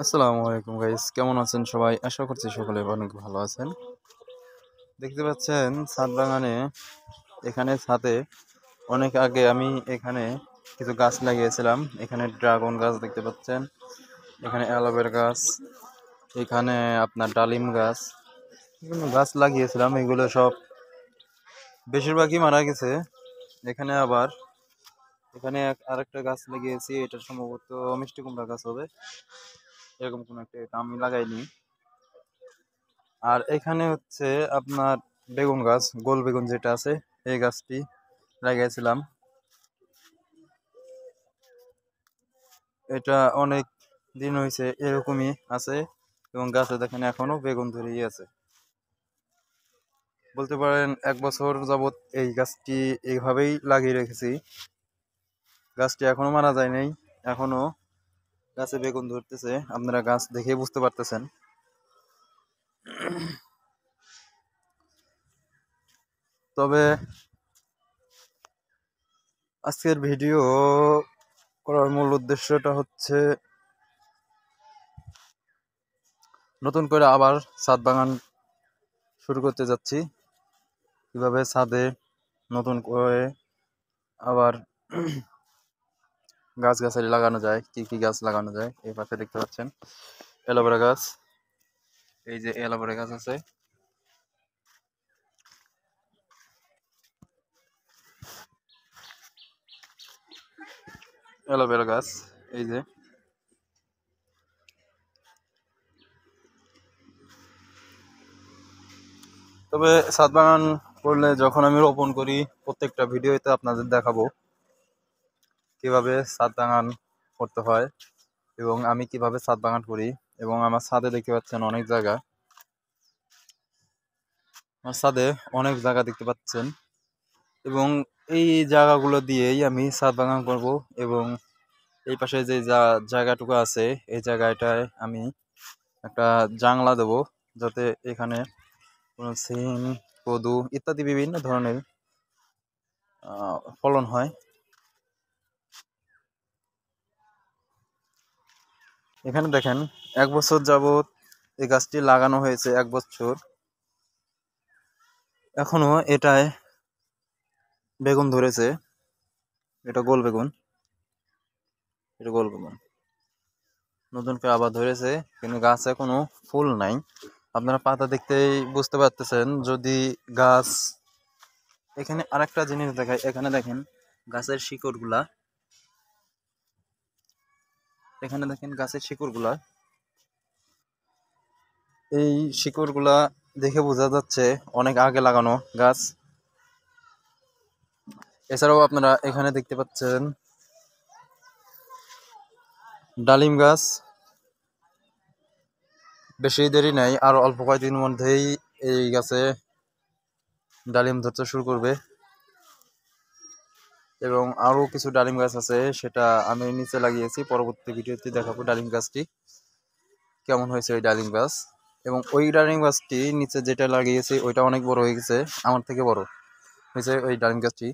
আসসালামু আলাইকুম গাইস, কেমন আছেন সবাই? আশা করছি সকলে অনেক ভালো আছেন। দেখতে পাচ্ছেন ছাদ বাগানে, এখানে ছাদে অনেক আগে আমি এখানে কিছু গাছ লাগিয়েছিলাম। এখানে ড্রাগন গাছ দেখতে পাচ্ছেন, এখানে অ্যালোভেরা গাছ, এখানে আপনার ডালিম গাছ, বিভিন্ন গাছ লাগিয়েছিলাম। এগুলো সব বেশিরভাগই মারা গেছে। এখানে আবার আরেকটা গাছ লাগিয়েছি, এটা সম্ভবত মিষ্টি কুমড়া গাছ হবে, এরকম কোন একটা, এটা আমি লাগাইনি। আর এখানে হচ্ছে আপনার বেগুন গাছ, গোল বেগুন যেটা আছে, এই গাছটি লাগিয়েছিলাম। এটা অনেক দিন হয়েছে এরকমই আছে, এবং গাছে দেখেন এখনো বেগুন ধরেই আছে। বলতে পারেন 1 বছর যাবত এই গাছটি এইভাবেই লাগিয়ে রেখেছি। গাছটি এখনো মারা যায় নাই, এখনো গাছে বেগুন ধরতেছে, আপনারা গাছ দেখে বুঝতে পারতেছেন। তবে আজকের ভিডিও করার মূল উদ্দেশ্যটা হচ্ছে নতুন করে আবার ছাদ বাগান শুরু করতে যাচ্ছি। কিভাবে ছাদে নতুন করে আবার গাছগাছালি লাগানো যায়, কি কি গাছ লাগানো যায়। এই পাশে দেখতে পাচ্ছেন অ্যালোভেরা গাছ, এই যে অ্যালোভেরা গাছ আছে, অ্যালোভেরা গাছ এই যে। তবে ছাদ বাগান করলে যখন আমি রোপণ করি, প্রত্যেকটা ভিডিওতে আপনাদের দেখাবো কিভাবে ছাদ বাগান করতে হয় এবং আমি কিভাবে ছাদ বাগান করি। এবং আমার ছাদে দেখতে পাচ্ছেন অনেক জায়গা, আমার ছাদে অনেক জায়গা দেখতে পাচ্ছেন, এবং এই জায়গাগুলো দিয়েই আমি ছাদ বাগান করব। এবং এই পাশে যে জায়গাটুকু আছে, এই জায়গাটায় আমি একটা জাংলা দেবো, যাতে এখানে কোনো সিম, কদু ইত্যাদি বিভিন্ন ধরনের ফলন হয়। এখানে দেখেন 1 বছর যাবত এই গাছটি লাগানো হয়েছে, 1 বছর, এখনো এটায় বেগুন ধরেছে। এটা গোল বেগুন, এটা গোল বেগুন নতুন করে আবার ধরেছে, কিন্তু গাছে কোনো ফুল নাই। আপনারা পাতা দেখতেই বুঝতে পারতেছেন। যদি গাছ, এখানে আরেকটা জিনিস দেখায়, এখানে দেখেন গাছের শিকড় গুলা, এখানে দেখেন গাছের শিকড় গুলা, এই শিকড় গুলা দেখে বোঝা যাচ্ছে অনেক আগে লাগানো গাছ। এছাড়াও আপনারা এখানে দেখতে পাচ্ছেন ডালিম গাছ, বেশি দেরি নাই, আর অল্প কয়েকদিন মধ্যেই এই গাছে ডালিম ধরতে শুরু করবে। এবং আরো কিছু ডালিম গাছ আছে, সেটা আমি নিচে লাগিয়েছি, পরবর্তী ভিডিওতে দেখাবো ডালিম গাছটি কেমন হয়েছে, ওই ডালিম গাছ। এবং ওই ডালিম গাছটি নিচে যেটা লাগিয়েছি ওইটা অনেক বড় হয়ে গেছে, আমার থেকে বড় হয়েছে ওই ডালিম গাছটি।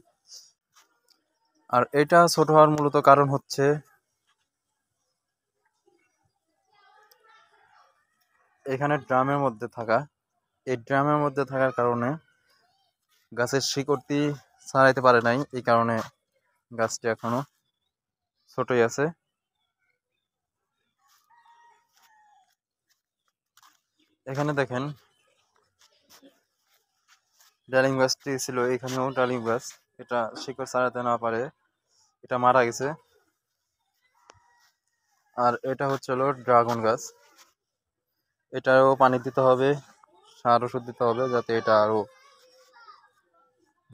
আর এটা ছোট হওয়ার মূলত কারণ হচ্ছে এখানে ড্রামের মধ্যে থাকা, এই ড্রামের মধ্যে থাকার কারণে গাছের শিকড়টি ছাড়াইতে পারে নাই, এই কারণে গাছটি এখনো ছোটই আছে। এখানে দেখেন ডালিম গাছটি ছিল, এখানেও ডালিম গাছ, এটা শিকড় ছাড়াতে না পারে এটা মারা গেছে। আর এটা হচ্ছে হলো ড্রাগন গাছ, এটাও পানি দিতে হবে, সার ওষুধ দিতে হবে, যাতে এটা আরো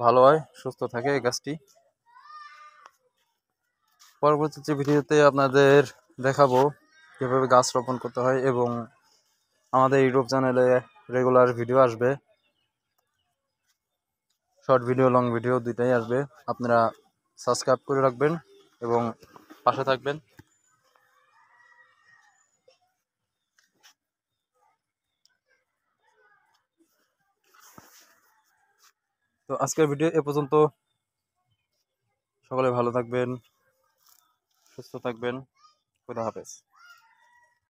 ভালো হয়, সুস্থ থাকে এই গাছটি। পরবর্তী ভিডিওতে আপনাদের দেখাবো কিভাবে গাছ রোপণ করতে হয়, এবং আমাদের ইউটিউব চ্যানেলে রেগুলার ভিডিও আসবে, শর্ট ভিডিও, লং ভিডিও দুইটাই আসবে। আপনারা সাবস্ক্রাইব করে রাখবেন এবং পাশে থাকবেন। তো আজকের ভিডিও এ পর্যন্ত, সকলে ভালো থাকবেন, সুস্থ থাকবেন, খোদা হাফেজ।